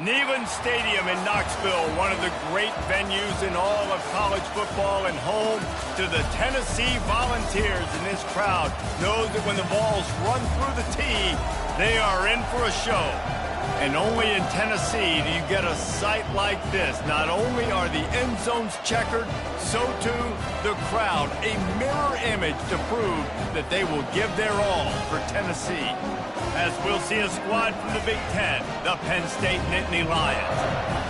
Neyland Stadium in Knoxville, one of the great venues in all of college football and home to the Tennessee Volunteers. And this crowd knows that when the balls run through the tee, they are in for a show. And only in Tennessee do you get a sight like this. Not only are the end zones checkered, so too the crowd, a mirror image to prove that they will give their all for Tennessee. As we'll see a squad from the Big Ten, the Penn State Nittany Lions,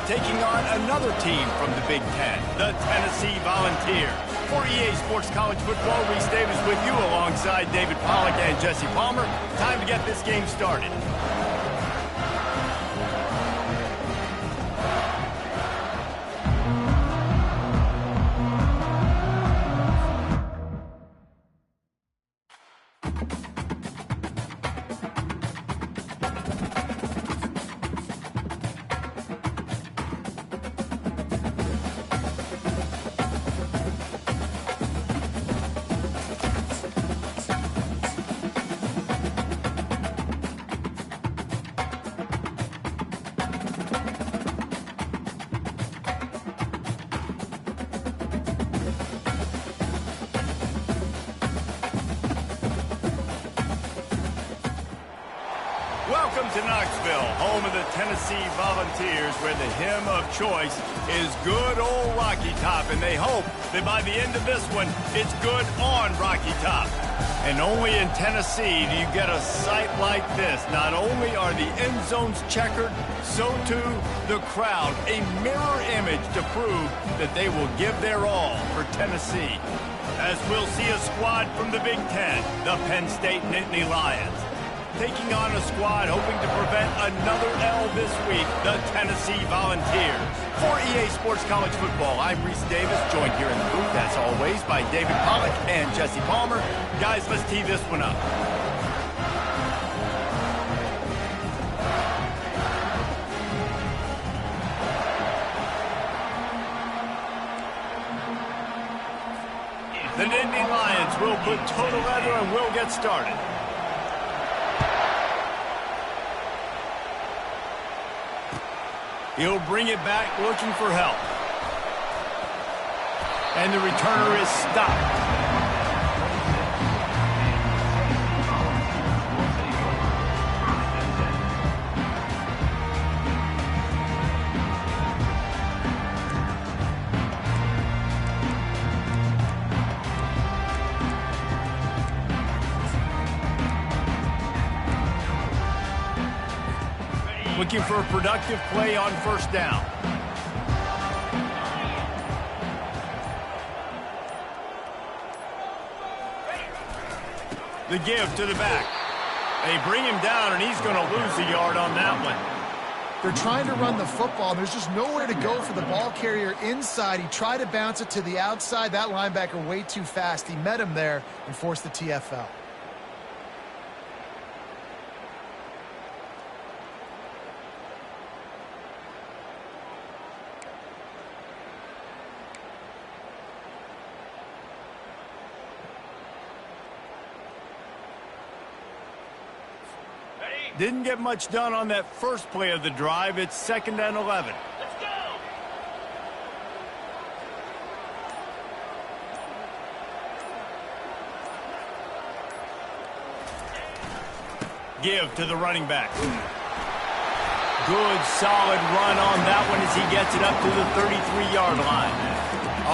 taking on another team from the Big Ten, the Tennessee Volunteers. For EA Sports College Football, Reese Davis with you alongside David Pollack and Jesse Palmer. Time to get this game started. Welcome to Knoxville, home of the Tennessee Volunteers, where the hymn of choice is good old Rocky Top, and they hope that by the end of this one, it's good on Rocky Top. And only in Tennessee do you get a sight like this. Not only are the end zones checkered, so too the crowd, a mirror image to prove that they will give their all for Tennessee. As we'll see a squad from the Big Ten, the Penn State Nittany Lions, taking on a squad hoping to prevent another L this week, the Tennessee Volunteers. For EA Sports College Football, I'm Reese Davis, joined here in the booth, as always, by David Pollack and Jesse Palmer. Guys, let's tee this one up. The Nittany Lions will put total leather and will get started. He'll bring it back looking for help. And the returner is stopped. Looking for a productive play on first down. The give to the back. They bring him down, and he's going to lose a yard on that one. They're trying to run the football. There's just nowhere to go for the ball carrier inside. He tried to bounce it to the outside. That linebacker way too fast. He met him there and forced the TFL. Didn't get much done on that first play of the drive. It's 2nd and 11. Let's go! Give to the running back. Good, solid run on that one as he gets it up to the 33-yard line.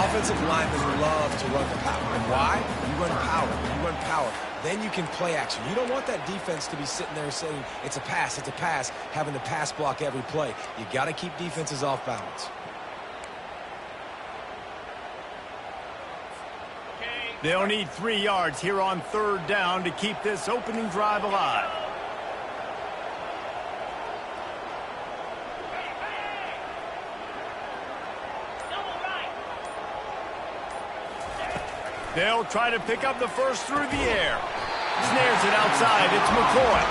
Offensive linemen love to run the power. And why? You run power. You run power. Then you can play action. You don't want that defense to be sitting there saying, it's a pass, having to pass block every play. You got to keep defenses off balance. They'll need 3 yards here on 3rd down to keep this opening drive alive. They'll try to pick up the first through the air. Snares it outside. It's McCoy.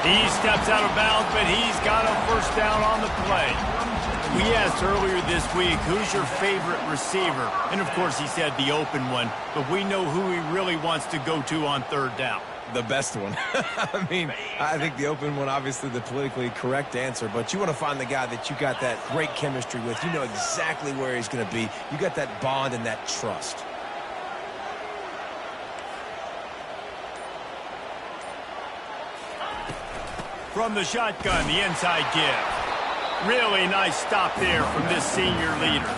He steps out of bounds, but he's got a first down on the play. We asked earlier this week, who's your favorite receiver? And, of course, he said the open one, but we know who he really wants to go to on 3rd down. The best one. I mean, I think the open one, obviously the politically correct answer, but you want to find the guy that you got that great chemistry with. You know exactly where he's going to be. You got that bond and that trust. From the shotgun, the inside give. Really nice stop there from this senior leader.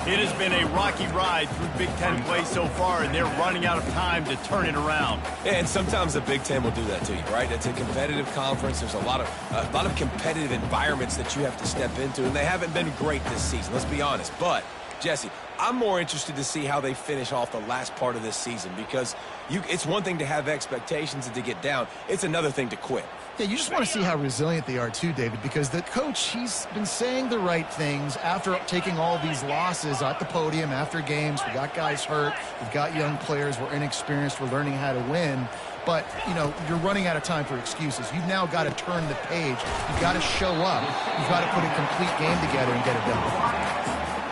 It has been a rocky ride through Big Ten play so far, and they're running out of time to turn it around. And sometimes the Big Ten will do that to you, right? It's a competitive conference. There's a lot of competitive environments that you have to step into, and they haven't been great this season, let's be honest. But, Jesse, I'm more interested to see how they finish off the last part of this season, because it's one thing to have expectations and to get down. It's another thing to quit. Yeah, you just want to see how resilient they are too, David, because the coach, he's been saying the right things after taking all these losses at the podium after games. We got guys hurt. We've got young players. We're inexperienced. We're learning how to win. But, you know, you're running out of time for excuses. You've now got to turn the page. You've got to show up. You've got to put a complete game together and get it done.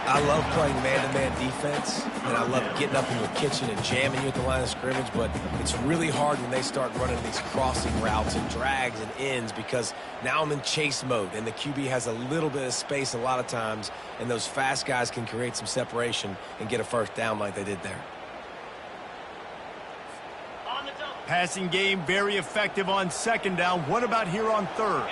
I love playing man-to-man defense, and I love getting up in your kitchen and jamming you at the line of scrimmage, but it's really hard when they start running these crossing routes and drags and ends, because now I'm in chase mode, and the QB has a little bit of space a lot of times, and those fast guys can create some separation and get a first down like they did there. Passing game very effective on second down. What about here on third?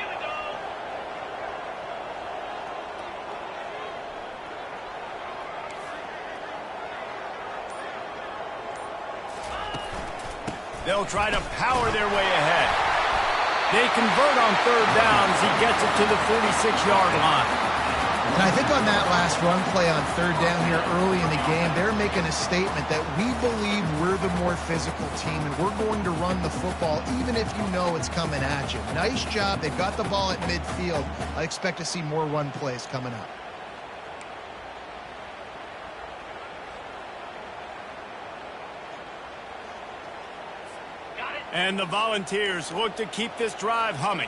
They'll try to power their way ahead. They convert on third down as he gets it to the 46-yard line. And I think on that last run play on third down here early in the game, they're making a statement that we believe we're the more physical team and we're going to run the football even if you know it's coming at you. Nice job. They've got the ball at midfield. I expect to see more run plays coming up. And the Volunteers look to keep this drive humming.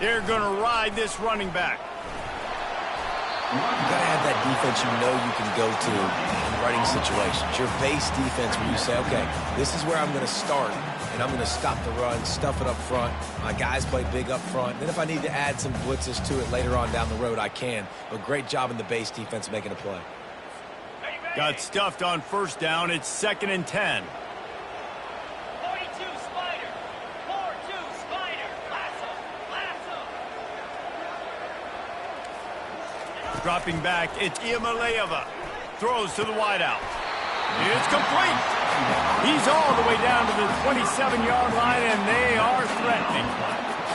They're going to ride this running back. You got to have that defense you know you can go to in running situations. Your base defense where you say, okay, this is where I'm going to start, and I'm going to stop the run, stuff it up front. My guys play big up front. Then if I need to add some blitzes to it later on down the road, I can. But great job in the base defense making a play. Got stuffed on first down. It's 2nd and 10. 42 Spider. 4-2 Spider. Lasso. Dropping back, it's Iamaleava. Throws to the wideout. It's complete. He's all the way down to the 27-yard line, and they are threatening.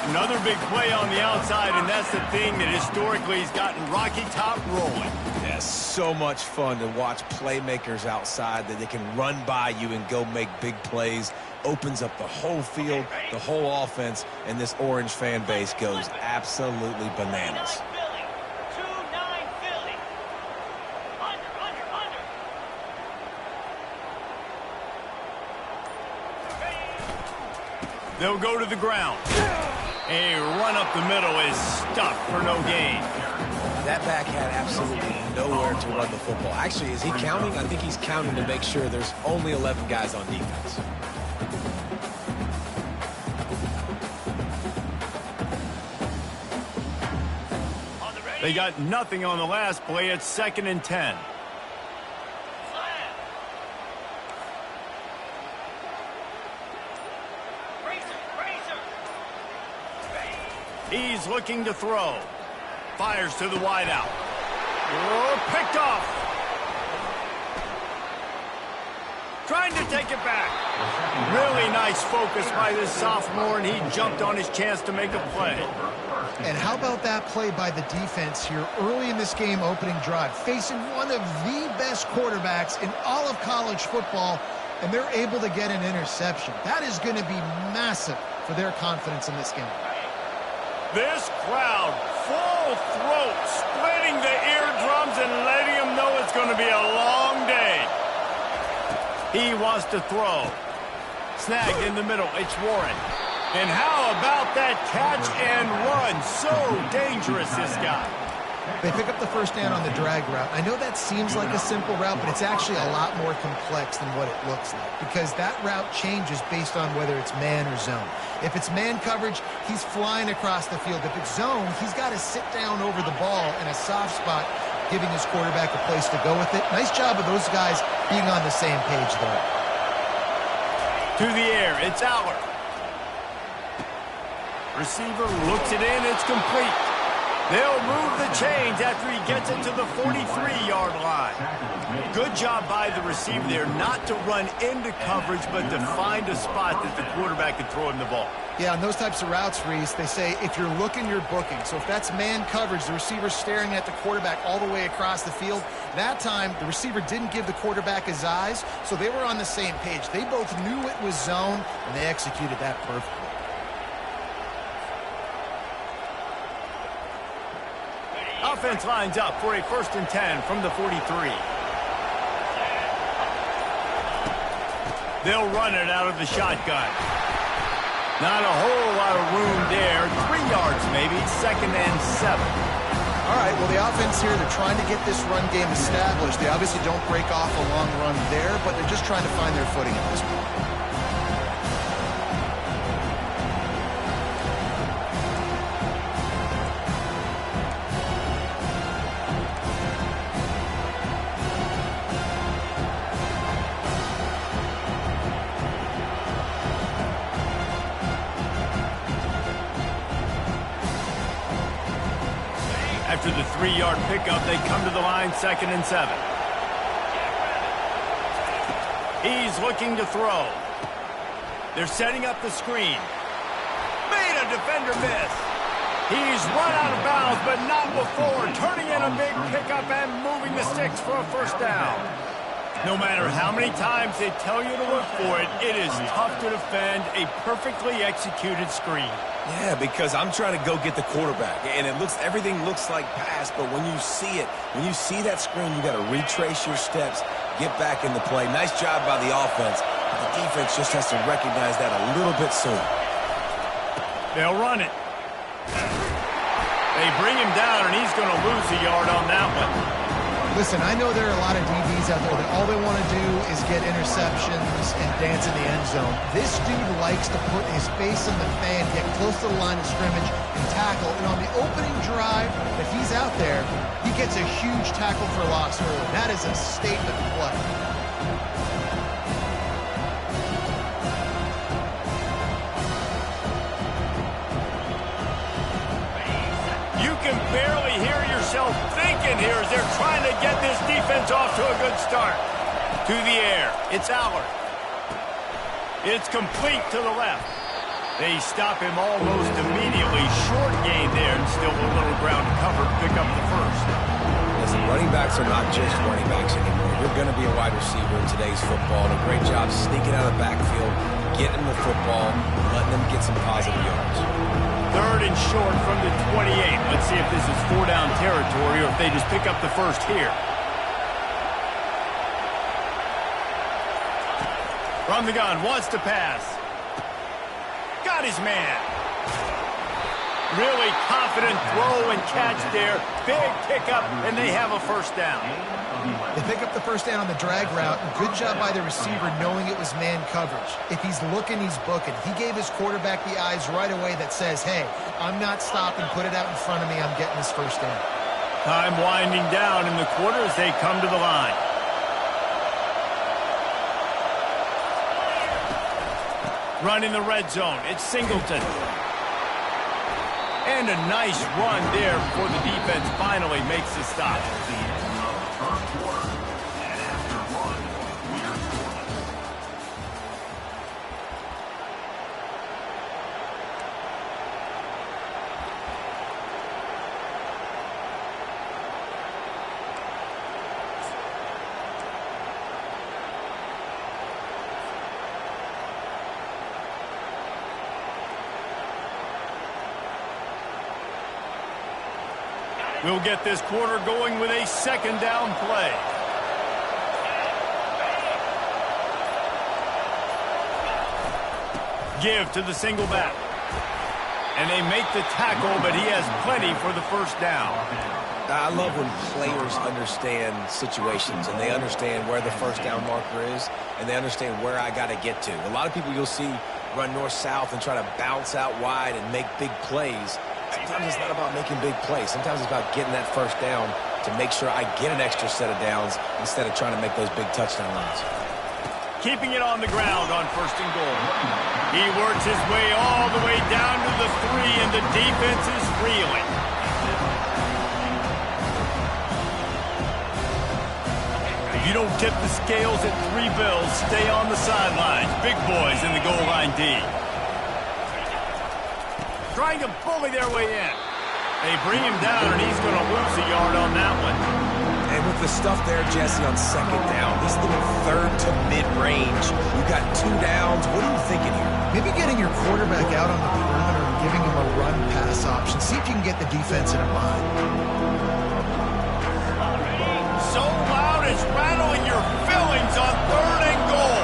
Another big play on the outside, and that's the thing that historically has gotten Rocky Top rolling. Yeah, so much fun to watch playmakers outside that they can run by you and go make big plays. Opens up the whole field, the whole offense, and this Orange fan base goes absolutely bananas. They'll go to the ground. A run up the middle is stuffed for no gain. That back had absolutely nowhere to run the football. Actually, is he counting? I think he's counting to make sure there's only 11 guys on defense. They got nothing on the last play. It's 2nd and 10. He's looking to throw. Fires to the wideout. Oh, picked off. Trying to take it back. Really nice focus by this sophomore, and he jumped on his chance to make a play. And how about that play by the defense here early in this game opening drive, facing one of the best quarterbacks in all of college football, and they're able to get an interception. That is going to be massive for their confidence in this game. This crowd, full throat, splitting the eardrums and letting them know it's going to be a long day. He wants to throw. Snagged in the middle. It's Warren. And how about that catch and run? So dangerous, this guy. They pick up the first down on the drag route. I know that seems like a simple route, but it's actually a lot more complex than what it looks like because that route changes based on whether it's man or zone. If it's man coverage, he's flying across the field. If it's zone, he's got to sit down over the ball in a soft spot, giving his quarterback a place to go with it. Nice job of those guys being on the same page there. To the air, it's Aller. Receiver looks it in, it's complete. They'll move the chains after he gets it to the 43-yard line. Good job by the receiver there not to run into coverage, but to find a spot that the quarterback can throw him the ball. Yeah, on those types of routes, Reese, they say if you're looking, you're booking. So if that's man coverage, the receiver's staring at the quarterback all the way across the field. That time, the receiver didn't give the quarterback his eyes, so they were on the same page. They both knew it was zone, and they executed that perfectly. Offense lines up for a 1st and 10 from the 43. They'll run it out of the shotgun. Not a whole lot of room there. 3 yards maybe, 2nd and 7. All right, well, the offense here, they're trying to get this run game established. They obviously don't break off a long run there, but they're just trying to find their footing at this point. After the 3-yard pickup, they come to the line 2nd and 7. He's looking to throw. They're setting up the screen. Made a defender miss. He's run out of bounds, but not before turning in a big pickup and moving the sticks for a 1st down. No matter how many times they tell you to look for it, it is tough to defend a perfectly executed screen. Yeah, because I'm trying to go get the quarterback, and everything looks like pass, but when you see it, when you see that screen, you got to retrace your steps, get back in the play. Nice job by the offense, but the defense just has to recognize that a little bit sooner. They'll run it. They bring him down, and he's going to lose a yard on that one. Listen, I know there are a lot of DBs out there that all they want to do is get interceptions and dance in the end zone. This dude likes to put his face in the fan, get close to the line of scrimmage, and tackle. And on the opening drive, if he's out there, he gets a huge tackle for loss early. That is a statement play. You can barely hear yourself thinking here as they're trying to get this defense off to a good start. To the air, it's Aller. It's complete to the left. They stop him almost immediately. Short gain there, and still a little ground to cover to pick up the 1st. Listen, running backs are not just running backs anymore. You're going to be a wide receiver in today's football. And a great job sneaking out of the backfield, getting the football, letting them get some positive yards. 3rd and short from the 28. Let's see if this is 4-down territory or if they just pick up the 1st here. From the gun, wants to pass. Got his man. Really confident throw and catch there. Big pickup, and they have a 1st down. They pick up the 1st down on the drag route. Good job by the receiver knowing it was man coverage. If he's looking, he's booking. He gave his quarterback the eyes right away that says, hey, I'm not stopping. Put it out in front of me. I'm getting this 1st down. Time winding down in the quarter as they come to the line. Run in the red zone. It's Singleton. And a nice run there before the defense finally makes the stop. We'll get this quarter going with a 2nd down play. Give to the single back. And they make the tackle, but he has plenty for the 1st down. I love when players understand situations and they understand where the first down marker is and they understand where I got to get to. A lot of people you'll see run north-south and try to bounce out wide and make big plays. Sometimes it's not about making big plays. Sometimes it's about getting that first down to make sure I get an extra set of downs instead of trying to make those big touchdown runs. Keeping it on the ground on 1st and goal. He works his way all the way down to the 3, and the defense is reeling. If you don't tip the scales at 3 bills, stay on the sidelines. Big boys in the goal line D. Trying to bully their way in. They bring him down, and he's going to lose a yard on that one. And with the stuff there, Jesse, on 2nd down, this little 3rd to mid-range, you've got 2 downs. What are you thinking here? Maybe getting your quarterback out on the perimeter and giving him a run-pass option. See if you can get the defense in a bind. So loud it's rattling your fillings on 3rd and goal.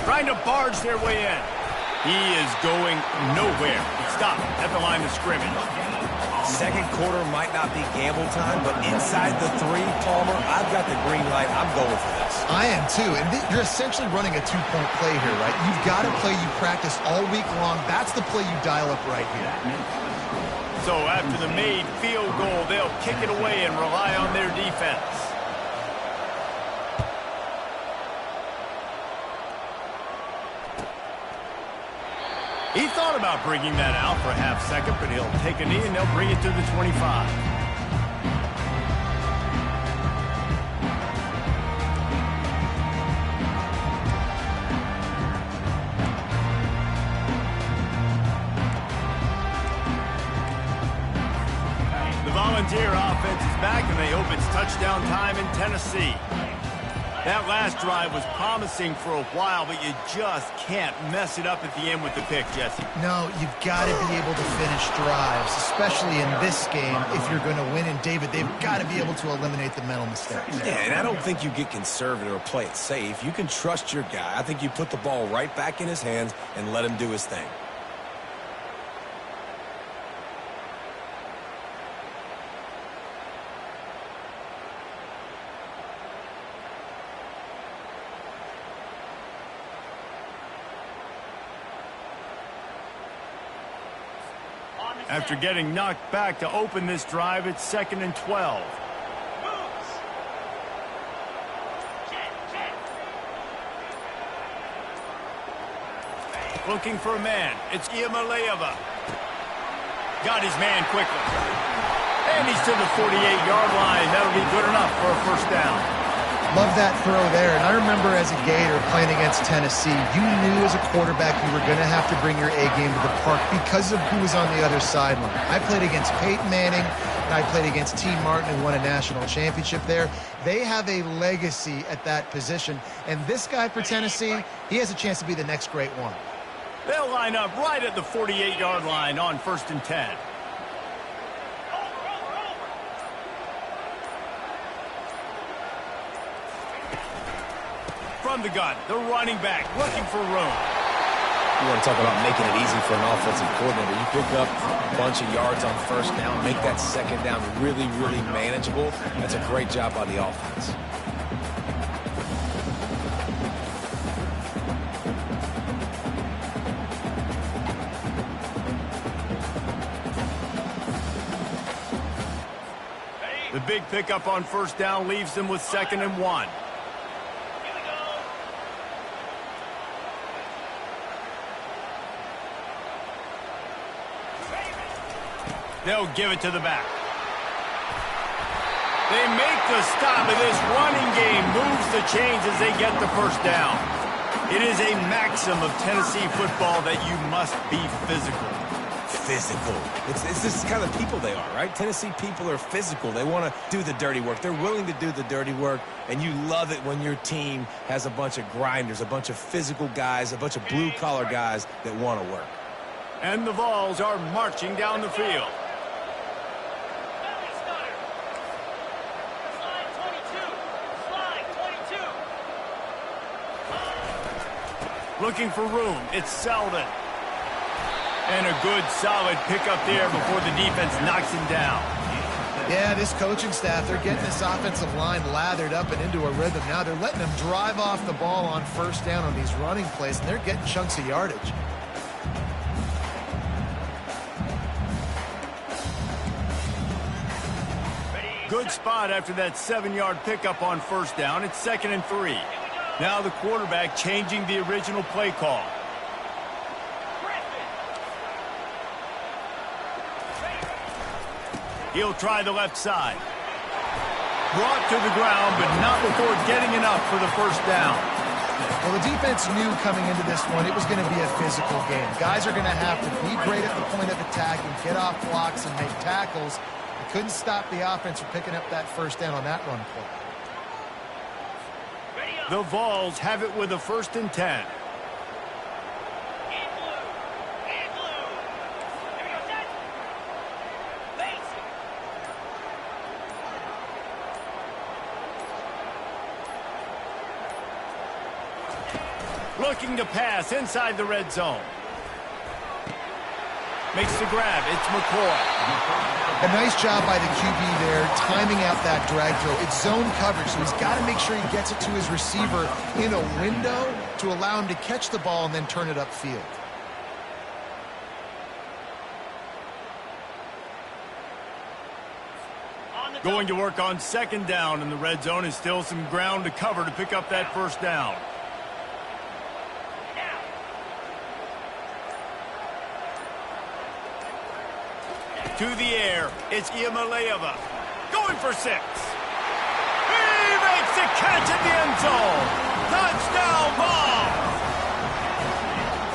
Trying to barge their way in. He is going nowhere. Stop at the line of scrimmage. 2nd quarter might not be gamble time, but inside the 3, Palmer, I've got the green light. I'm going for this. I am too, and you're essentially running a 2-point play here, right? You've got a play you practice all week long. That's the play you dial up right here. So after the made field goal, they'll kick it away and rely on their defense. He thought about bringing that out for a half second, but he'll take a knee and they'll bring it to the 25. The Volunteer offense is back, and they hope it's touchdown time in Tennessee. That last drive was promising for a while, but you just can't mess it up at the end with the pick, Jesse. No, you've got to be able to finish drives, especially in this game. If you're going to win, and David, they've got to be able to eliminate the mental mistakes. Yeah, and I don't think you get conservative or play it safe. You can trust your guy. I think you put the ball right back in his hands and let him do his thing. After getting knocked back to open this drive, it's 2nd and 12. Looking for a man. It's Iamaleava. Got his man quickly. And he's to the 48-yard line. That'll be good enough for a 1st down. Love that throw there. And I remember as a Gator playing against Tennessee, you knew as a quarterback you were going to have to bring your A game to the park because of who was on the other sideline. I played against Peyton Manning, and I played against T. Martin, who won a national championship there. They have a legacy at that position. And this guy for Tennessee, he has a chance to be the next great one. They'll line up right at the 48-yard line on 1st and 10. From the gun, the running back looking for room. You want to talk about making it easy for an offensive coordinator. You pick up a bunch of yards on 1st down, make that 2nd down really, really manageable. That's a great job by the offense. The big pickup on 1st down leaves them with 2nd and 1. They'll give it to the back. They make the stop, and this running game moves the chains as they get the 1st down. It is a maxim of Tennessee football that you must be physical. Physical. It's this kind of people they are, right? Tennessee people are physical. They want to do the dirty work. They're willing to do the dirty work, and you love it when your team has a bunch of grinders, a bunch of physical guys, a bunch of blue-collar guys that want to work. And the Vols are marching down the field. Looking for room. It's Selden. And a good, solid pickup there before the defense knocks him down. Yeah, this coaching staff, they're getting this offensive line lathered up and into a rhythm. Now they're letting them drive off the ball on first down on these running plays, and they're getting chunks of yardage. Good spot after that 7-yard pickup on first down. It's 2nd and 3. Now the quarterback changing the original play call. He'll try the left side. Brought to the ground, but not before getting enough for the first down. Well, the defense knew coming into this one it was going to be a physical game. Guys are going to have to be great at the point of attack and get off blocks and make tackles. They couldn't stop the offense from picking up that first down on that run play. The Vols have it with a 1st and 10. Looking to pass inside the red zone. Makes the grab. It's McCoy. A nice job by the QB there, timing out that drag throw. It's zone coverage, so he's got to make sure he gets it to his receiver in a window to allow him to catch the ball and then turn it upfield. Going to work on 2nd down in the red zone, and still some ground to cover to pick up that first down. To the air, it's Iamaleava. Going for 6. He makes the catch at the end zone. Touchdown ball.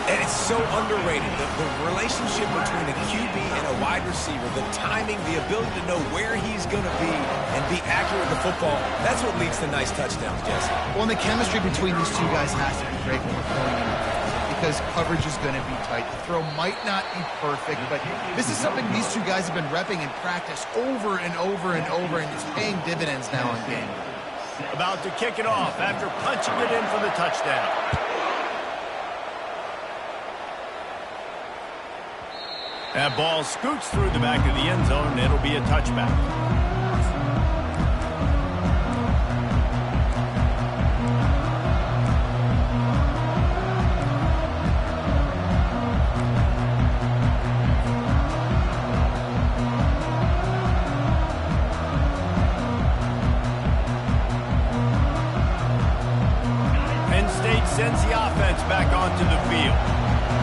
And it's so underrated. The relationship between a QB and a wide receiver, the timing, the ability to know where he's going to be and be accurate with the football, that's what leads to nice touchdowns, Jesse. Well, and the chemistry between these two guys has to be great when we're throwing in because coverage is going to be tight. The throw might not be perfect, but this is something these two guys have been repping in practice over and over and over, and it's paying dividends now in game. About to kick it off after punching it in for the touchdown. That ball scoots through the back of the end zone, and it'll be a touchback. Penn State sends the offense back onto the field.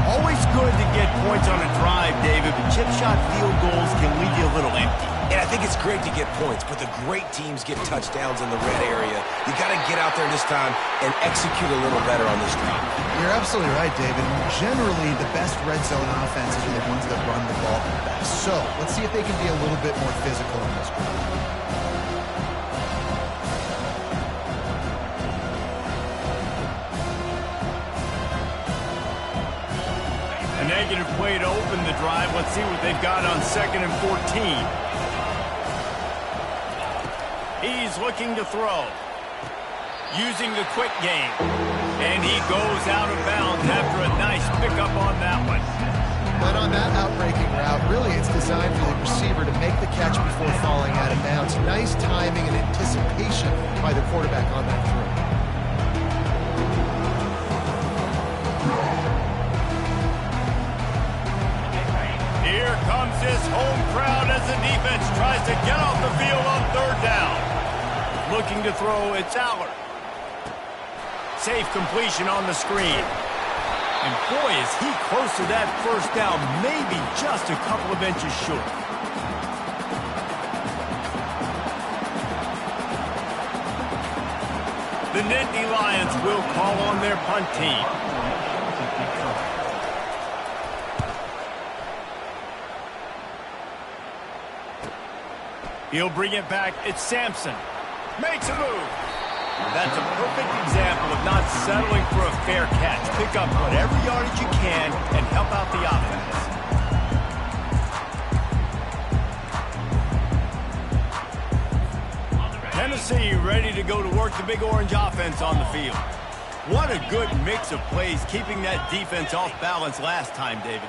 Always good to get points on a drive, David, but chip shot field goals can leave you a little empty. And I think it's great to get points, but the great teams get touchdowns in the red area. You got to get out there this time and execute a little better on this drive. You're absolutely right, David. Generally, the best red zone offenses are the ones that run the ball the best. So let's see if they can be a little bit more physical in this drive. A negative play to open the drive. Let's see what they've got on 2nd and 14. He's looking to throw. Using the quick game. And he goes out of bounds after a nice pickup on that one. But on that outbreaking route, really it's designed for the receiver to make the catch before falling out of bounds. Nice timing and anticipation by the quarterback on that throw. Here comes his home crowd as the defense tries to get off the field on 3rd down. Looking to throw, it's Allard. Safe completion on the screen. And boy, is he close to that first down, maybe just a couple of inches short. The Nittany Lions will call on their punt team. He'll bring it back. It's Sampson. Makes a move. That's a perfect example of not settling for a fair catch. Pick up whatever yardage you can and help out the offense. Tennessee ready to go to work the Big Orange offense on the field. What a good mix of plays, keeping that defense off balance last time, David.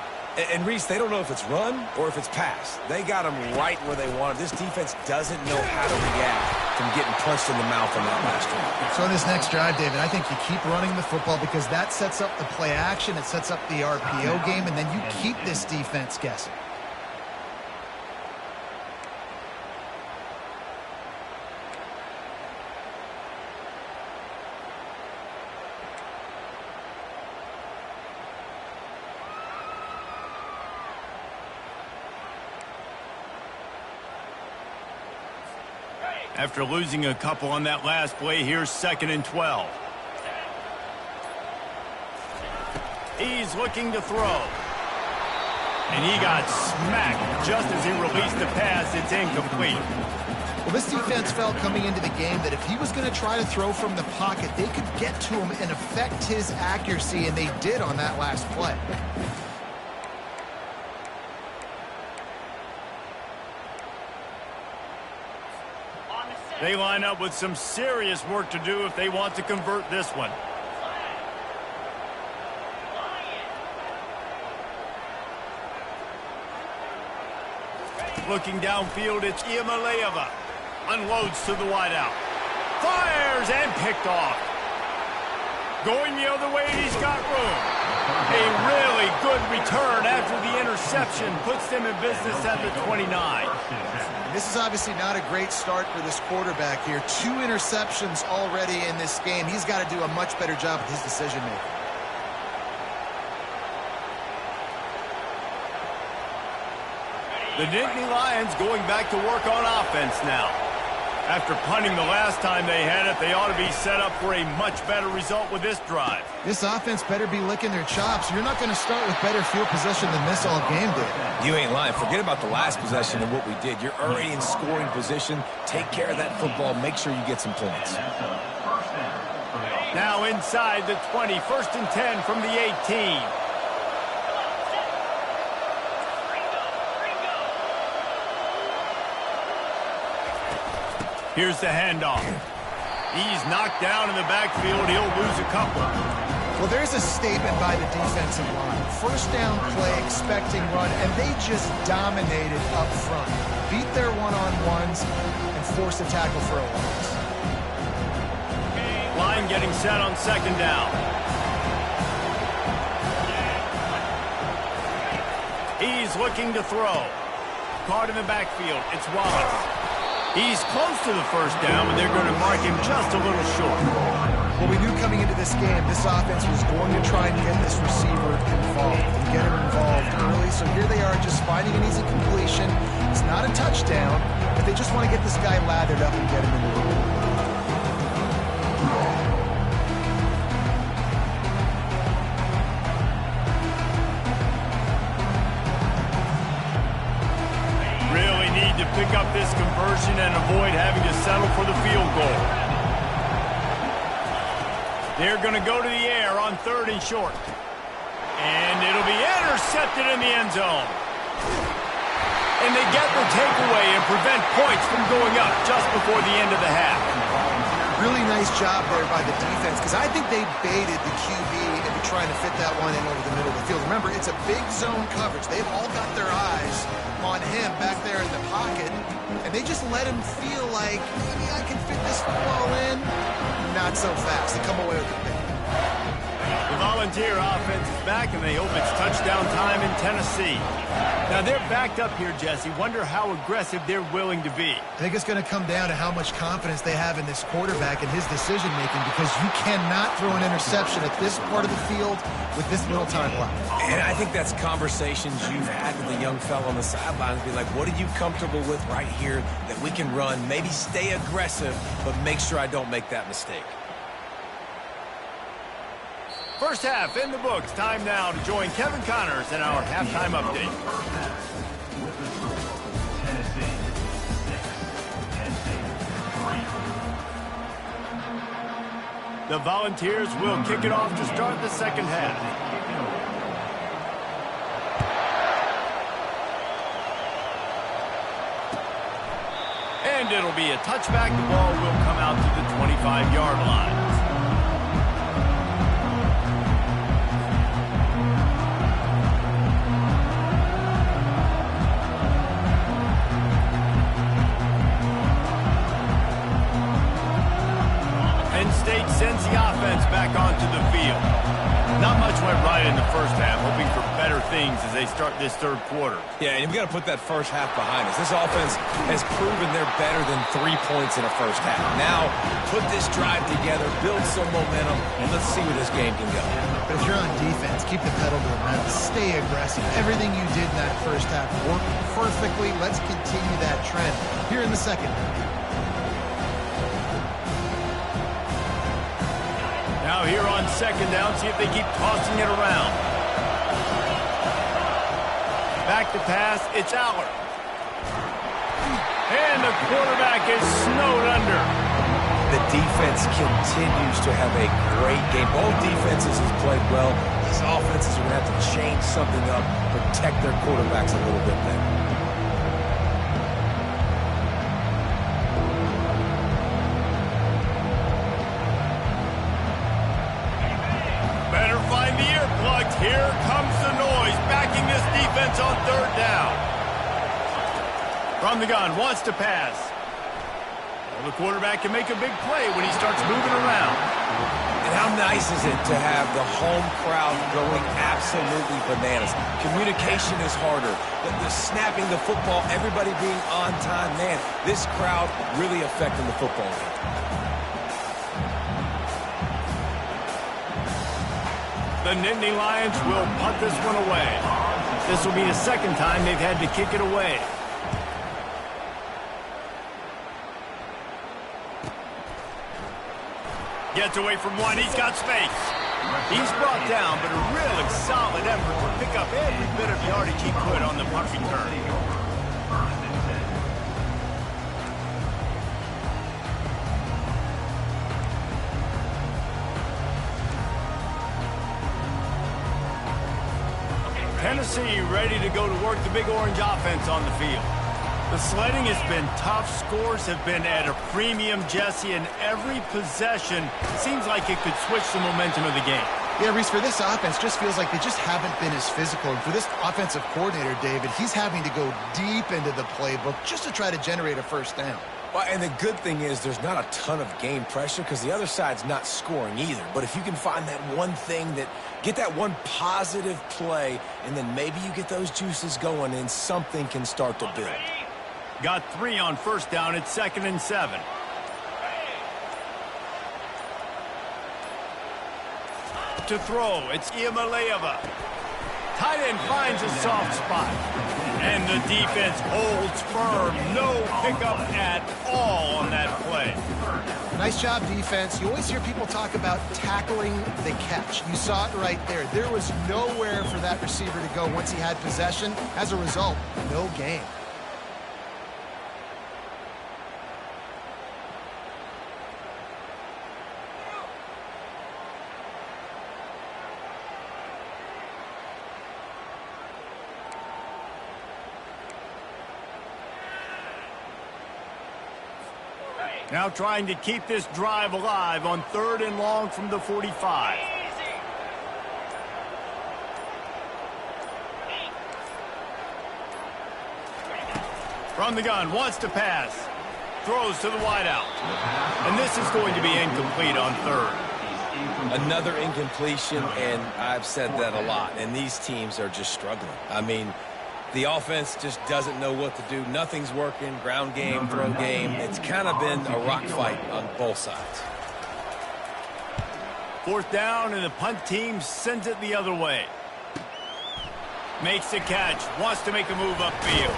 And Reese, they don't know if it's run or if it's pass. They got them right where they want them. This defense doesn't know how to react from getting punched in the mouth on that last drive. So in this next drive, David, I think you keep running the football because that sets up the play action, it sets up the RPO game, and then you keep this defense guessing. After losing a couple on that last play, here's 2nd and 12. He's looking to throw. And he got smacked just as he released the pass. It's incomplete. Well, this defense felt coming into the game that if he was going to try to throw from the pocket, they could get to him and affect his accuracy, and they did on that last play. They line up with some serious work to do if they want to convert this one. Looking downfield, it's Iamaleava. Unloads to the wideout. Fires and picked off. Going the other way, he's got room. A really good return after the interception puts them in business at the 29. This is obviously not a great start for this quarterback here. 2 interceptions already in this game. He's got to do a much better job with his decision-making. The Nittany Lions going back to work on offense now. After punting the last time they had it, they ought to be set up for a much better result with this drive. This offense better be licking their chops. You're not going to start with better field possession than this all game did. You ain't lying. Forget about the last possession and what we did. You're already in scoring position. Take care of that football. Make sure you get some points. Now inside the 20, 1st and 10 from the 18. Here's the handoff. He's knocked down in the backfield. He'll lose a couple. Well, there's a statement by the defensive line. First down play, expecting run, and they just dominated up front. Beat their one-on-ones and forced a tackle for a loss. Line getting set on 2nd down. He's looking to throw. Caught in the backfield. It's Wallace. He's close to the 1st down, but they're going to mark him just a little short. Well, we knew coming into this game, this offense was going to try and get this receiver involved and get him involved early. So here they are just finding an easy completion. It's not a touchdown, but they just want to get this guy lathered up and get him in the room. To pick up this conversion and avoid having to settle for the field goal. They're going to go to the air on 3rd and short. And it'll be intercepted in the end zone. And they get the takeaway and prevent points from going up just before the end of the half. Really nice job there by the defense because I think they baited the QB into trying to fit that one in over the middle of the field. Remember, it's a big zone coverage. They've all got their eyes on him back there in the pocket, and they just let him feel like, maybe I can fit this football in. Not so fast. They come away with it. The Volunteer offense is back, and they hope it's touchdown time in Tennessee. Now, they're backed up here, Jesse. Wonder how aggressive they're willing to be. I think it's going to come down to how much confidence they have in this quarterback and his decision-making, because you cannot throw an interception at this part of the field with this little time left. And I think that's conversations you've had with the young fellow on the sidelines. Be like, what are you comfortable with right here that we can run? Maybe stay aggressive, but make sure I don't make that mistake. First half in the books. Time now to join Kevin Connors in our halftime update. The Volunteers will kick it off to start the second half. And it'll be a touchback. The ball will come out to the 25-yard line. State sends the offense back onto the field. Not much went right in the first half, hoping for better things as they start this third quarter. Yeah, and we've got to put that first half behind us. This offense has proven they're better than 3 points in a first half. Now, put this drive together, build some momentum, and let's see where this game can go. But if you're on defense, keep the pedal to the metal. Stay aggressive. Everything you did in that first half worked perfectly. Let's continue that trend here in the second half. Now here on second down, see if they keep tossing it around. Back to pass, it's Aller. And the quarterback is snowed under. The defense continues to have a great game. Both defenses have played well. These offenses are going to have to change something up, protect their quarterbacks a little bit better. Better find the earplugs. Here comes the noise, backing this defense on third down. From the gun, wants to pass. Well, the quarterback can make a big play when he starts moving around. And how nice is it to have the home crowd going absolutely bananas? Communication is harder. The snapping the football, everybody being on time. Man, this crowd really affecting the football game. The Nittany Lions will punt this one away. This will be the second time they've had to kick it away. Gets away from one. He's got space. He's brought down, but a really solid effort to pick up every bit of yardage he could on the punt return. Tennessee ready to go to work the Big Orange offense on the field. The sledding has been tough. Scores have been at a premium, Jesse, and every possession seems like it could switch the momentum of the game. Yeah, Reese, for this offense, just feels like they just haven't been as physical. And for this offensive coordinator, David, he's having to go deep into the playbook just to try to generate a first down. Well, and the good thing is there's not a ton of game pressure because the other side's not scoring either. But if you can find that one thing get that one positive play, and then maybe you get those juices going and something can start to build. Got 3 on first down. It's 2nd and 7. To throw, it's Iamaleava. Tight end finds a soft spot. And the defense holds firm. No pickup at all on that play. Nice job, defense. You always hear people talk about tackling the catch. You saw it right there. There was nowhere for that receiver to go once he had possession. As a result, no gain. Now trying to keep this drive alive on 3rd and long from the 45. From the gun, wants to pass. Throws to the wideout. And this is going to be incomplete on 3rd. Another incompletion, and I've said that a lot, and these teams are just struggling. I mean, the offense just doesn't know what to do. Nothing's working. Ground game, throw game. It's kind of been a rock fight on both sides. 4th down, and the punt team sends it the other way. Makes the catch. Wants to make a move upfield.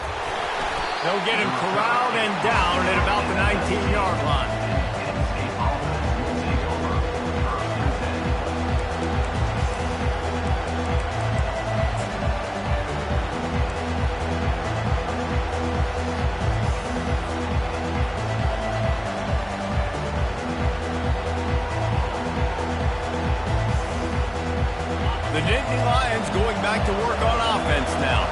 They'll get him corralled and down at about the 19-yard line. The Nittany Lions going back to work on offense now.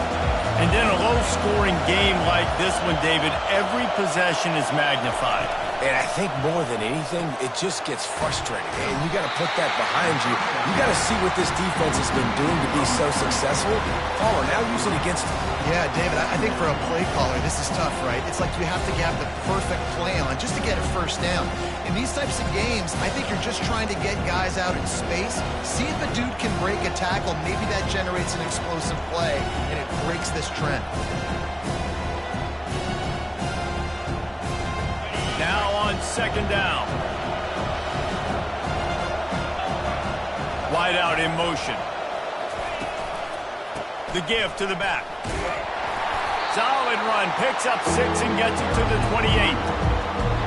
And in a low-scoring game like this one, David, every possession is magnified. And I think more than anything, it just gets frustrating. And you got to put that behind you. You got to see what this defense has been doing to be so successful. Palmer now use it against him. Yeah, David, I think for a play caller, this is tough, right? It's like you have to have the perfect play on just to get a first down. In these types of games, I think you're just trying to get guys out in space, see if a dude can break a tackle. Maybe that generates an explosive play, and it breaks this trend. Now on second down. Wide out in motion. The give to the back. Solid run. Picks up 6 and gets it to the 28.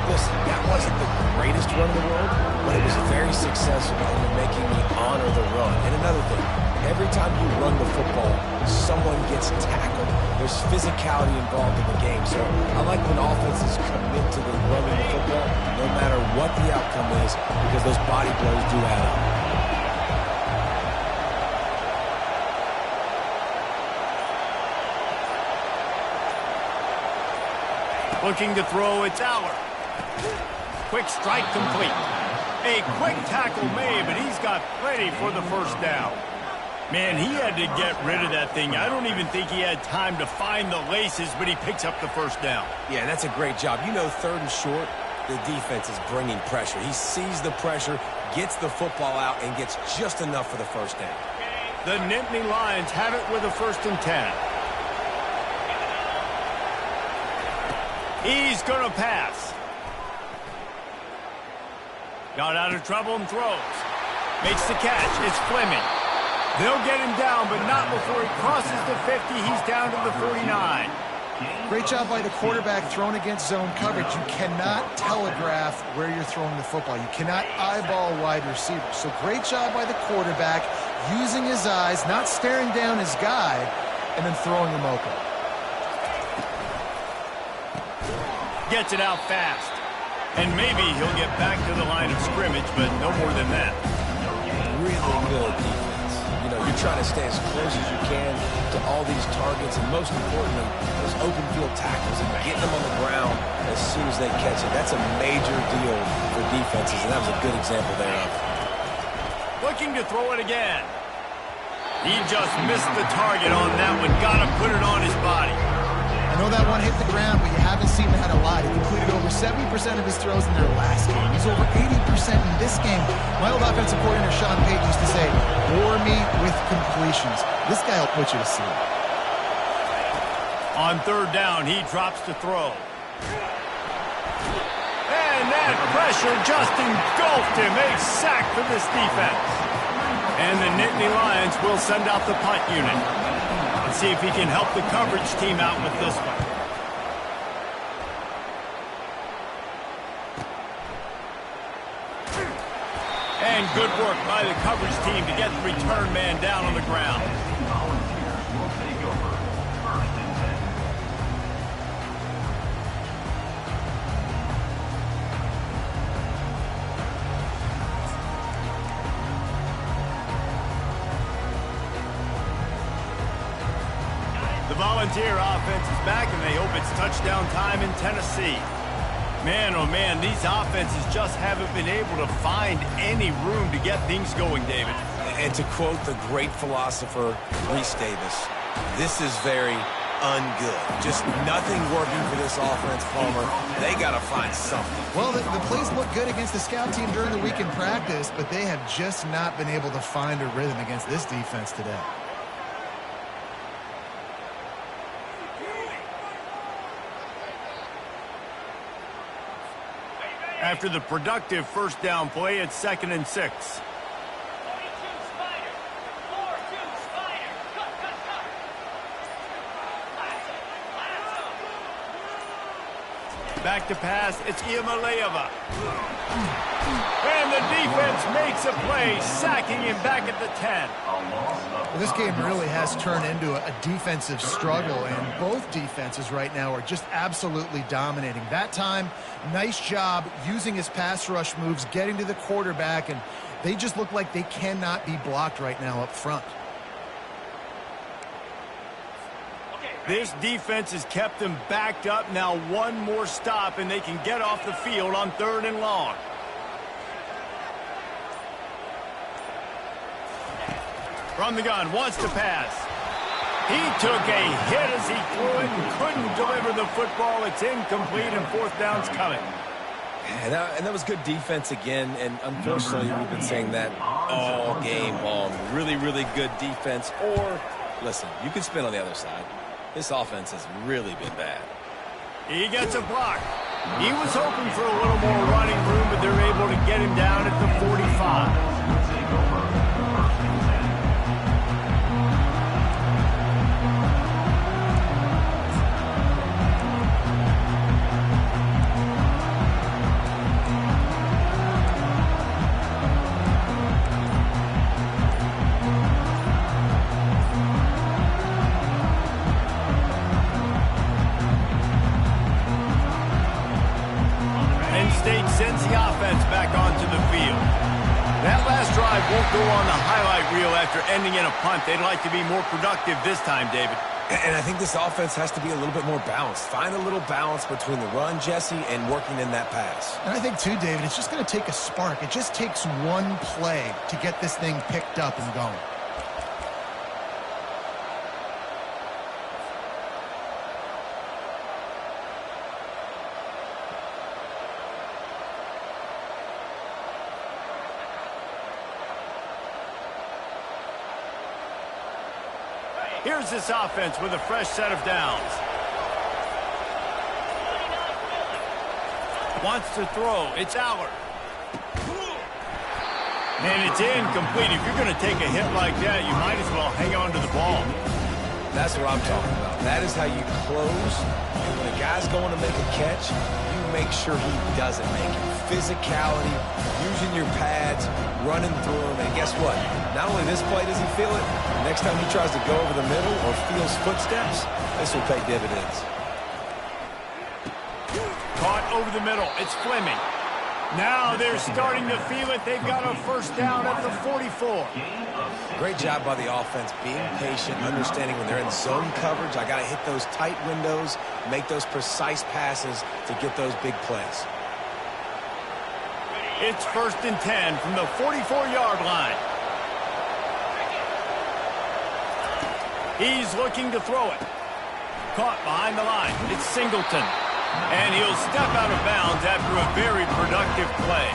Listen, that wasn't the greatest run in the world, but it was very successful in making me honor the run. And another thing, every time you run the football, someone gets tackled. There's physicality involved in the game. So I like when offenses commit to the running the football, no matter what the outcome is, because those body blows do add up. Looking to throw, it's Aller. Quick strike complete. A quick tackle made, but he's got plenty for the first down. Man, he had to get rid of that thing. I don't even think he had time to find the laces, but he picks up the first down. Yeah, that's a great job. You know, 3rd and short, the defense is bringing pressure. He sees the pressure, gets the football out, and gets just enough for the first down. The Nittany Lions have it with a 1st and 10. He's going to pass. Got out of trouble and throws. Makes the catch. It's Fleming. They'll get him down, but not before he crosses the 50. He's down to the 49. Great job by the quarterback thrown against zone coverage. You cannot telegraph where you're throwing the football. You cannot eyeball wide receivers. So great job by the quarterback using his eyes, not staring down his guy, and then throwing him open. Gets it out fast. And maybe he'll get back to the line of scrimmage, but no more than that. Really good defense. You know, you're trying to stay as close as you can to all these targets, and most importantly, those open field tackles and getting them on the ground as soon as they catch it. That's a major deal for defenses, and that was a good example thereof. Looking to throw it again. He just missed the target on that one. Got to put it on his body. I know that one hit the ground, but you haven't seen that a lot. He completed over 70% of his throws in their last game. He's over 80% in this game. My old offensive coordinator, Sean Payton, used to say, bore me with completions. This guy will put you to sleep. On 3rd down, he drops to throw. And that pressure just engulfed him. A sack for this defense. And the Nittany Lions will send out the punt unit. Let's see if he can help the coverage team out with this one. And good work by the coverage team to get the return man down on the ground. The Volunteer offense is back, and they hope it's touchdown time in Tennessee. Man, oh man, these offenses just haven't been able to find any room to get things going, David. And to quote the great philosopher, Reese Davis, this is very ungood. Just nothing working for this offense, Palmer. They got to find something. Well, the plays look good against the scout team during the week in practice, but they have just not been able to find a rhythm against this defense today. After the productive first down play, it's 2nd and 6. 42 Spider. 4-2 Spider. Cut. Lasso. Back to pass, it's Iamaleava. And the defense makes a play, sacking him back at the 10. Well, this game really has turned into a defensive struggle, and both defenses right now are just absolutely dominating. That time, nice job using his pass rush moves, getting to the quarterback, and they just look like they cannot be blocked right now up front. Okay, This defense has kept them backed up. Now one more stop, and they can get off the field on 3rd and long. From the gun, wants to pass. He took a hit as he threw it and couldn't deliver the football. It's incomplete, and 4th down's coming. And that was good defense again, and unfortunately, we've been saying that all game long. Really, really good defense. Or, listen, you can spin on the other side. This offense has really been bad. He gets a block. He was hoping for a little more running room, but they're able to get him down at the 45. Sends the offense back onto the field. That last drive won't go on the highlight reel after ending in a punt. They'd like to be more productive this time, David. And I think this offense has to be a little bit more balanced. Find a little balance between the run, Jesse, and working in that pass. And I think, too, David, it's just going to take a spark. It just takes one play to get this thing picked up and going. Here's this offense with a fresh set of downs. Wants to throw. It's Allard. And it's incomplete. If you're going to take a hit like that, you might as well hang on to the ball. That's what I'm talking about. That is how you close. And when a guy's going to make a catch, you make sure he doesn't make it. Physicality, using your pads, running through him. And guess what? Not only this play does he feel it, next time he tries to go over the middle or feels footsteps, this will pay dividends. Caught over the middle. It's Fleming. Now they're starting to feel it. They've got a 1st down at the 44. Great job by the offense, being patient, understanding when they're in zone coverage, I got to hit those tight windows, make those precise passes to get those big plays. It's 1st and 10 from the 44-yard line. He's looking to throw it. Caught behind the line. It's Singleton. And he'll step out of bounds after a very productive play.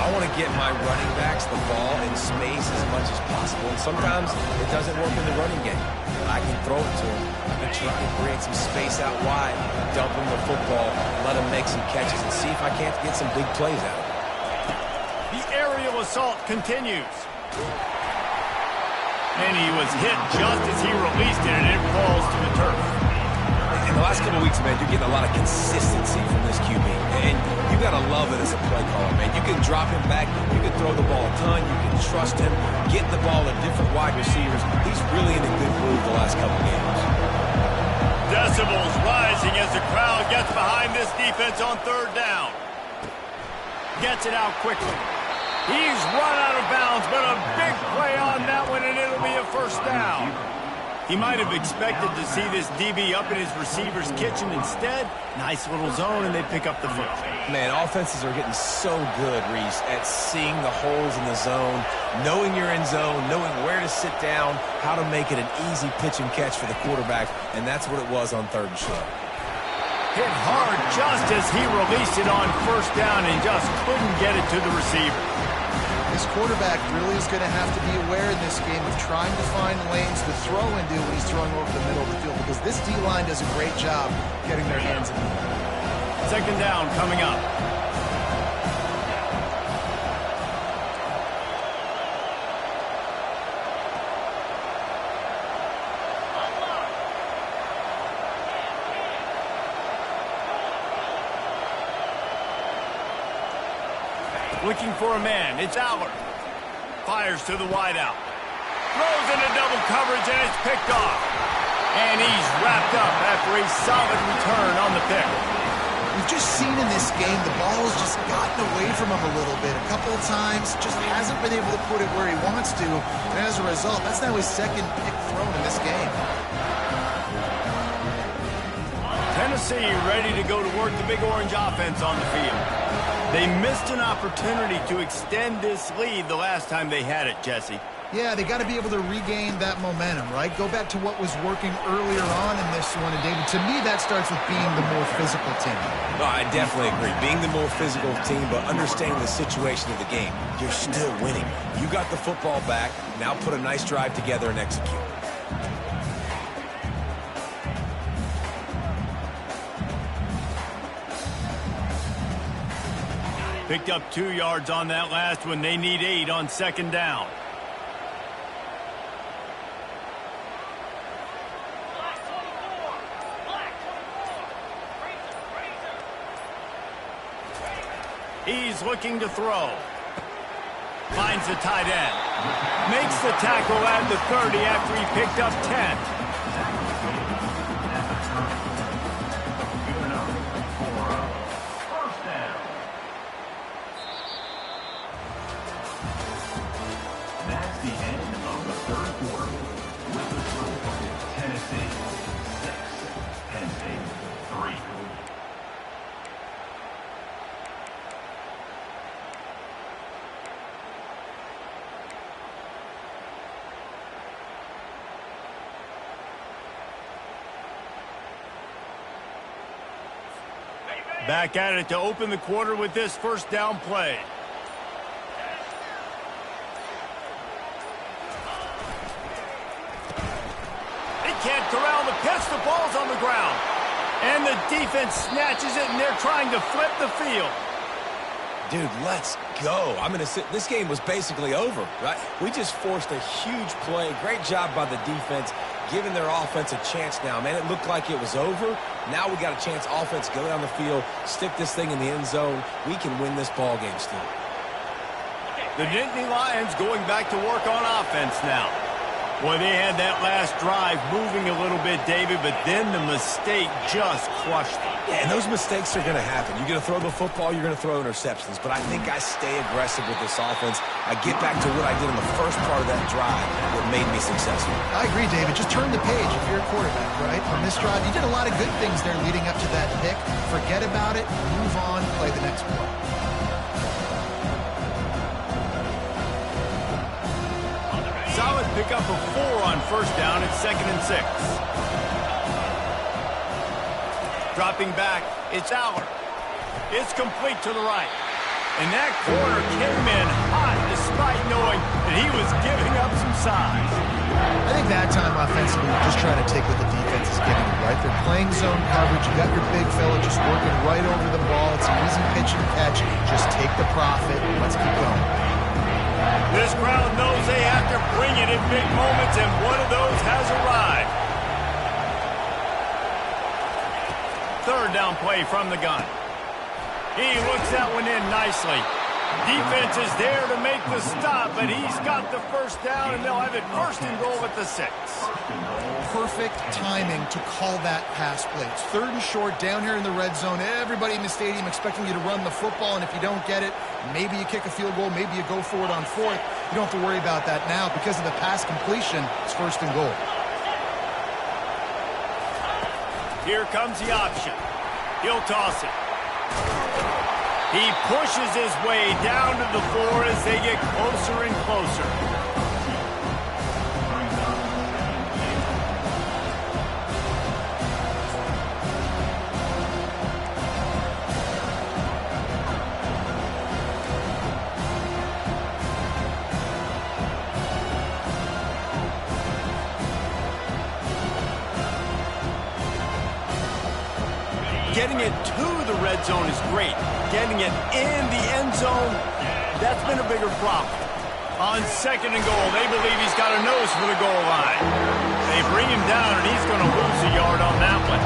I want to get my running backs the ball in space as much as possible. And sometimes it doesn't work in the running game. But I can throw it to him. I can try to create some space out wide, dump him the football, let him make some catches, and see if I can't get some big plays out of it. The aerial assault continues. And he was hit just as he released it, and it falls to the turf. In the last couple of weeks, man, you're getting a lot of consistency from this QB. And you got to love it as a play caller, man. You can drop him back. You can throw the ball a ton. You can trust him. Get the ball to different wide receivers. He's really in a good groove the last couple of games. Decibels rising as the crowd gets behind this defense on 3rd down. Gets it out quickly. He's run out of bounds, but a big play on that one, and it'll be a 1st down. He might have expected to see this DB up in his receiver's kitchen. Instead, nice little zone, and they pick up the football. Man, offenses are getting so good, Reese, at seeing the holes in the zone, knowing you're in zone, knowing where to sit down, how to make it an easy pitch and catch for the quarterback, and that's what it was on 3rd and short. Hit hard just as he released it on 1st down and just couldn't get it to the receiver. This quarterback really is going to have to be aware in this game of trying to find lanes to throw into when he's throwing over the middle of the field, because this D-line does a great job getting their hands in it. 2nd down coming up. Looking for a man. It's Allard. Fires to the wideout. Throws into double coverage, and it's picked off. And he's wrapped up after a solid return on the pick. We've just seen in this game the ball has just gotten away from him a little bit. A couple of times, just hasn't been able to put it where he wants to. And as a result, that's now his 2nd pick thrown in this game. Tennessee ready to go to work the Big Orange offense on the field. They missed an opportunity to extend this lead the last time they had it, Jesse. Yeah, they got to be able to regain that momentum, right? Go back to what was working earlier on in this one. And, David, to me, that starts with being the more physical team. No, I definitely agree. Being the more physical team, but understanding the situation of the game. You're still winning. You got the football back. Now put a nice drive together and execute. Picked up 2 yards on that last one. They need 8 on second down. He's looking to throw. Finds the tight end. Makes the tackle at the 30 after he picked up 10. That's the end of the third quarter. With the score, Tennessee 6, Penn State 3. Back at it to open the quarter with this first down play. They can't corral the pitch. The ball's on the ground. And the defense snatches it, and they're trying to flip the field. Dude, let's go. I'm going to sit. This game was basically over, right? We just forced a huge play. Great job by the defense, giving their offense a chance now. Man, it looked like it was over. Now we got a chance. Offense, go down the field, stick this thing in the end zone. We can win this ball game still. The Nittany Lions going back to work on offense now. Boy, they had that last drive moving a little bit, David, but then the mistake just crushed them. Yeah, and those mistakes are going to happen. You're going to throw the football, you're going to throw interceptions. But I think I stay aggressive with this offense. I get back to what I did in the first part of that drive that made me successful. I agree, David. Just turn the page if you're a quarterback, right? On this drive, you did a lot of good things there leading up to that pick. Forget about it, move on, play the next play. Solid pickup of 4 on first down at 2nd and 6. Dropping back, it's Aller. It's complete to the right. And that corner came in hot despite knowing that he was giving up some size. I think that time offensively, you're just trying to take what the defense is giving you, right? They're playing zone coverage. You got your big fella just working right over the ball. It's an easy pitch and catch. Just take the profit. Let's keep going. This crowd knows they have to bring it in big moments, and one of those has arrived. Third down play from the gun. He looks that one in nicely. Defense is there to make the stop, but he's got the first down, and they'll have it 1st and goal at the 6. Perfect timing to call that pass play. It's 3rd and short down here in the red zone. Everybody in the stadium expecting you to run the football, and if you don't get it, maybe you kick a field goal, maybe you go for it on 4th. You don't have to worry about that now. Because of the pass completion, it's 1st and goal. Here comes the option. He'll toss it. He pushes his way down to the 4 as they get closer and closer. Getting it to the red zone is great. Getting it in the end zone, that's been a bigger problem. On 2nd and goal, they believe he's got a nose for the goal line. They bring him down, and he's going to lose a yard on that one.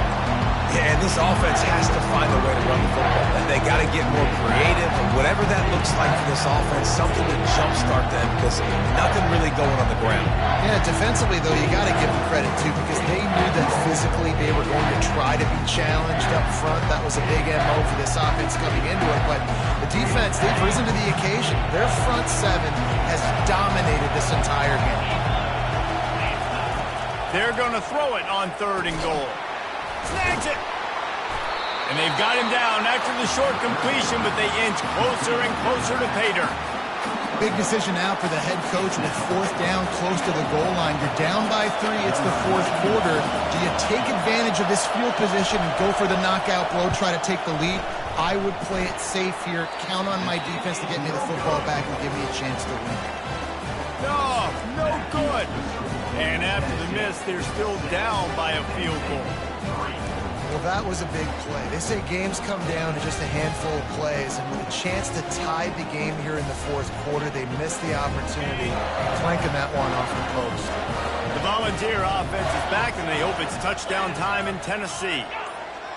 Yeah, and this offense has to find a way to run the football. And they got to get more creative. Whatever that looks like for this offense, something to jumpstart them because nothing really going on the ground. Yeah, defensively, though, you got to give them credit, too, because they knew that physically they were going to try to be challenged up front. That was a big MO for this offense coming into it. But the defense, they've risen to the occasion. Their front 7 has dominated this entire game. They're going to throw it on 3rd and goal. Snags it. And they've got him down after the short completion, but they inch closer and closer to pay dirt. Big decision now for the head coach with fourth down close to the goal line. You're down by 3. It's the fourth quarter. Do you take advantage of this field position and go for the knockout blow, try to take the lead? I would play it safe here. Count on my defense to get me the football back and give me a chance to win. No good. And after the miss, they're still down by a field goal. Well, that was a big play. They say games come down to just a handful of plays, and with a chance to tie the game here in the fourth quarter, they missed the opportunity, clanking that one off the post. The Volunteer offense is back, and they hope it's touchdown time in Tennessee.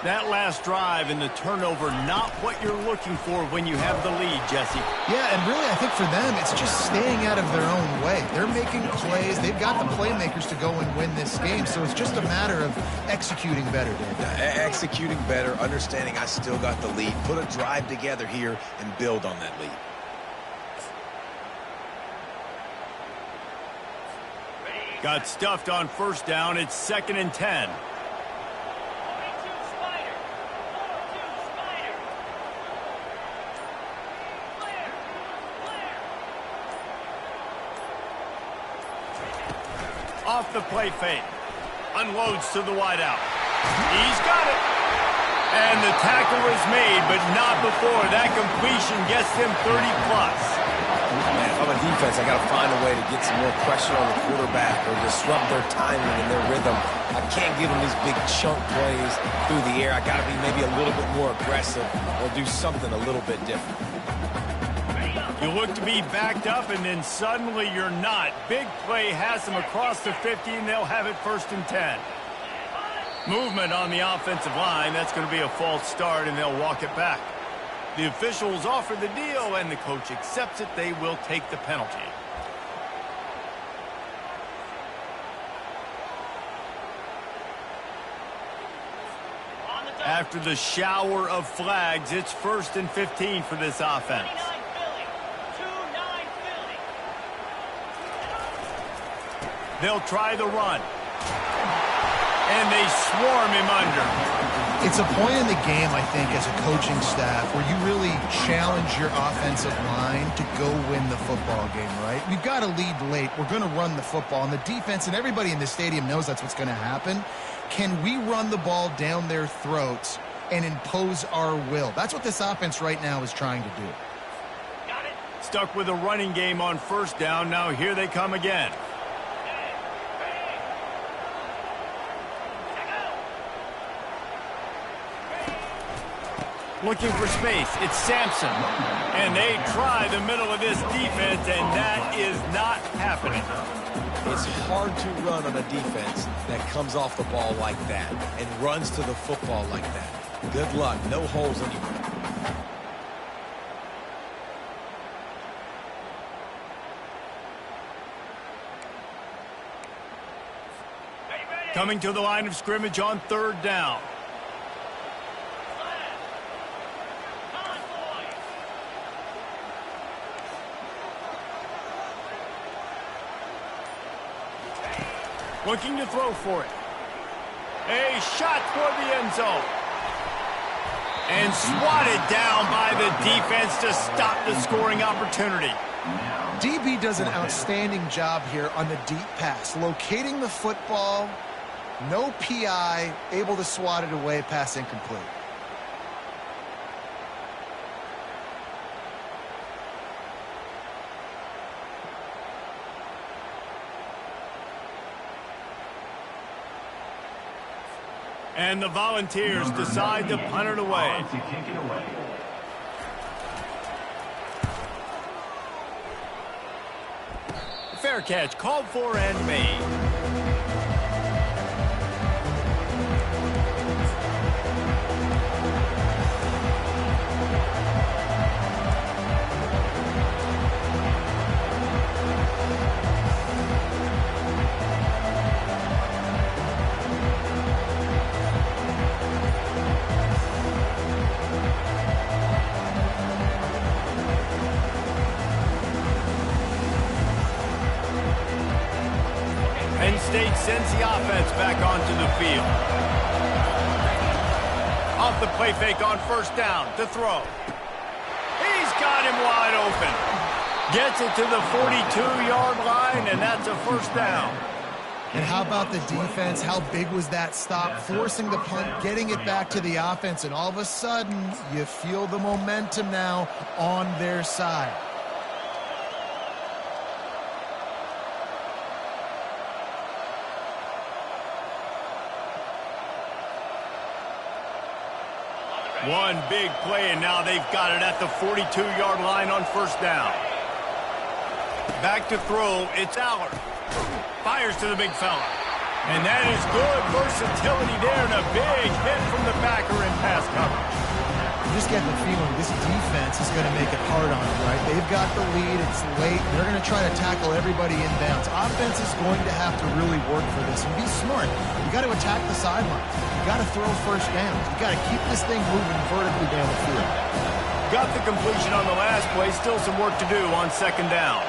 That last drive and the turnover, not what you're looking for when you have the lead, Jesse. Yeah, and really, I think for them, it's just staying out of their own way. They're making plays. They've got the playmakers to go and win this game, so it's just a matter of executing better, Dave. Executing better, understanding I still got the lead. Put a drive together here and build on that lead. Got stuffed on first down. It's 2nd and 10. Off the play fake. Unloads to the wideout. He's got it. And the tackle is made, but not before. That completion gets them 30-plus. Man, if I'm a defense, I got to find a way to get some more pressure on the quarterback or disrupt their timing and their rhythm. I can't give them these big chunk plays through the air. I got to be maybe a little bit more aggressive or do something a little bit different. You look to be backed up, and then suddenly you're not. Big play has them across the 50, and they'll have it 1st and 10. Movement on the offensive line. That's going to be a false start, and they'll walk it back. The officials offer the deal, and the coach accepts it. They will take the penalty. After the shower of flags, it's 1st and 15 for this offense. They'll try the run. And they swarm him under. It's a point in the game, I think, as a coaching staff, where you really challenge your offensive line to go win the football game, right? We've got to lead late. We're going to run the football. And the defense and everybody in the stadium knows that's what's going to happen. Can we run the ball down their throats and impose our will? That's what this offense right now is trying to do. Got it. Stuck with a running game on first down. Now here they come again. Looking for space. It's Sampson. And they try the middle of this defense, and that is not happening. It's hard to run on a defense that comes off the ball like that and runs to the football like that. Good luck. No holes anywhere. Coming to the line of scrimmage on 3rd down. Looking to throw for it. A shot toward the end zone. And swatted down by the defense to stop the scoring opportunity. DB does an outstanding job here on the deep pass. Locating the football, no PI, able to swat it away, pass incomplete. And the Volunteers decide to punt it away. Fair catch called for and made. Penn State sends the offense back onto the field. off the play fake on first down to throw. He's got him wide open. Gets it to the 42-yard line, and that's a first down. And how about the defense? How big was that stop? Forcing the punt, getting it back to the offense, and all of a sudden, you feel the momentum now on their side. One big play, and now they've got it at the 42-yard line on first down. Back to throw, it's Allard. Fires to the big fella. And that is good versatility there, and a big hit from the backer in pass coverage. You just get the feeling this defense is going to make it hard on them, right? They've got the lead. It's late. They're going to try to tackle everybody inbounds. Offense is going to have to really work for this and be smart. You got to attack the sidelines. You got to throw first downs. You got to keep this thing moving vertically down the field. Got the completion on the last play. Still some work to do on second down.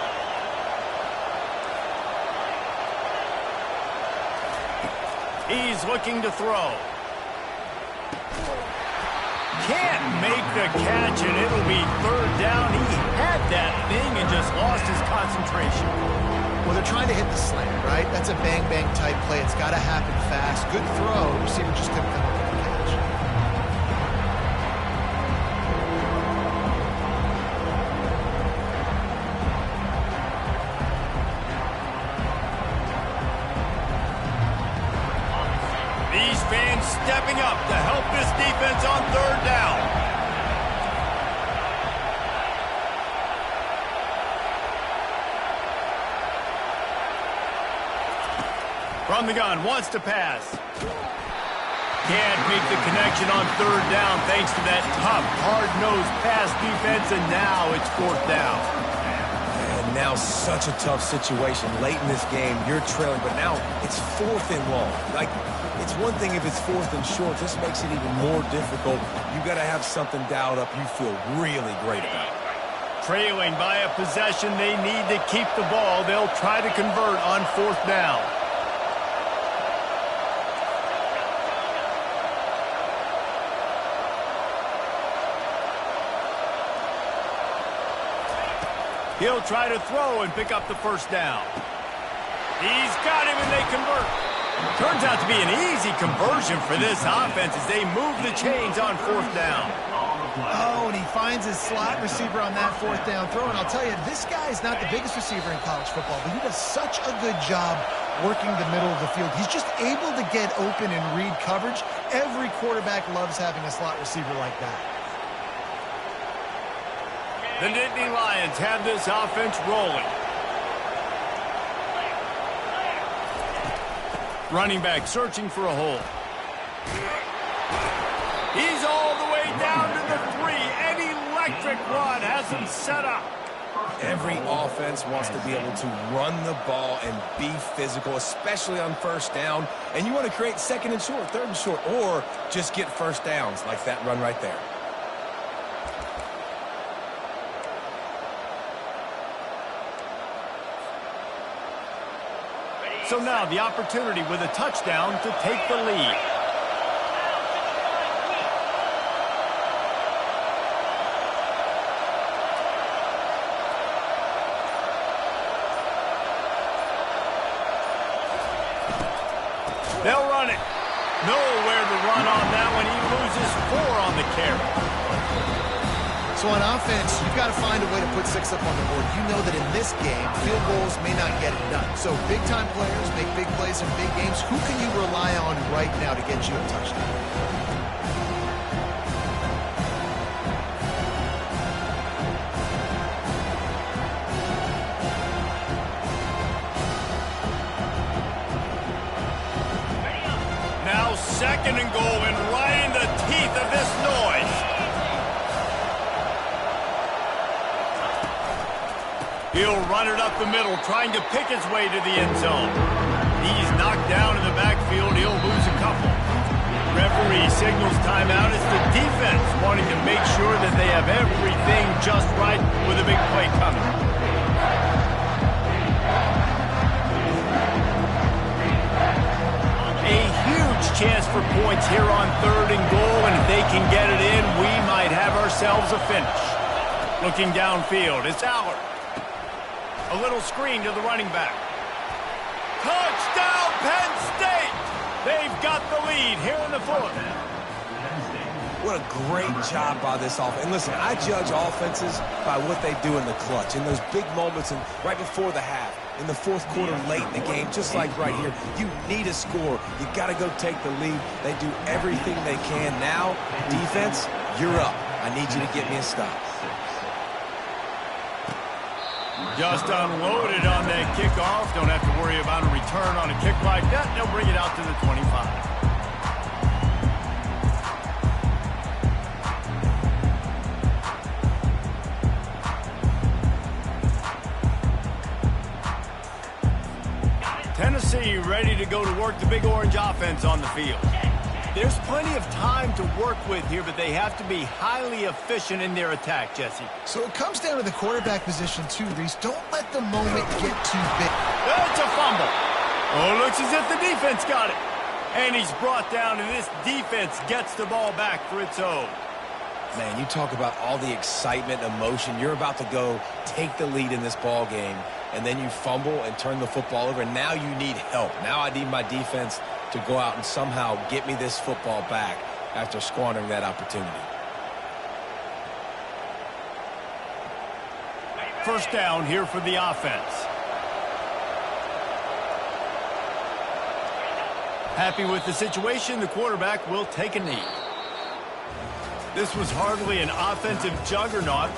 He's looking to throw. Can't make the catch, and it'll be third down. He had that thing and just lost his concentration. Well, they're trying to hit the slant, right? That's a bang-bang type play. It's got to happen fast. Good throw. Receiver just couldn't come up with the catch. These fans stepping up to help this defense on third down. From the gun, wants to pass. Can't make the connection on third down thanks to that tough, hard-nosed pass defense, and now it's fourth down. And now such a tough situation. Late in this game, you're trailing, but now it's fourth and long. Like, it's one thing if it's fourth and short. This makes it even more difficult. You got to have something dialed up you feel really great about. Trailing by a possession, they need to keep the ball. They'll try to convert on fourth down. He'll try to throw and pick up the first down. He's got him, and they convert. Turns out to be an easy conversion for this offense as they move the chains on fourth down. Oh, and he finds his slot receiver on that fourth down throw. And I'll tell you, this guy is not the biggest receiver in college football, but he does such a good job working the middle of the field. He's just able to get open and read coverage. Every quarterback loves having a slot receiver like that. The Nittany Lions have this offense rolling. Running back searching for a hole. He's all the way down to the 3. An electric run has him set up. Every offense wants to be able to run the ball and be physical, especially on first down. And you want to create second and short, third and short, or just get first downs like that run right there. So now the opportunity with a touchdown to take the lead. They'll run it. Nowhere to run on that one. He loses 4 on the carry. So on offense, you've got to find a way to put 6 up on the board. You know that in this game, field goals may not get it done. So big-time players make big plays in big games. Who can you rely on right now to get you a touchdown? Now second and goal, and right in the teeth of this noise. He'll run it up the middle, trying to pick his way to the end zone. He's knocked down in the backfield. He'll lose a couple. Referee signals timeout. It's the defense wanting to make sure that they have everything just right with a big play coming. A huge chance for points here on third and goal, and if they can get it in, we might have ourselves a finish. Looking downfield, it's Allard. A little screen to the running back. Touchdown, Penn State! They've got the lead here in the fourth. What a great job by this offense. And listen, I judge offenses by what they do in the clutch, in those big moments and right before the half, in the fourth quarter late in the game, just like right here. You need a score. You got to go take the lead. They do everything they can. Now, defense, you're up. I need you to get me a stop. Just unloaded on that kickoff. Don't have to worry about a return on a kick like that. They'll bring it out to the 25. Tennessee ready to go to work the Big Orange offense on the field. There's plenty of time to work with here, but they have to be highly efficient in their attack, Jesse. So it comes down to the quarterback position too, Reese. Don't let the moment get too big. It's a fumble. Oh, looks as if the defense got it. And he's brought down, and this defense gets the ball back for its own. Man, you talk about all the excitement, emotion. You're about to go take the lead in this ball game, and then you fumble and turn the football over. Now you need help. Now I need my defense to go out and somehow get me this football back after squandering that opportunity. First down here for the offense. Happy with the situation, the quarterback will take a knee. This was hardly an offensive juggernaut.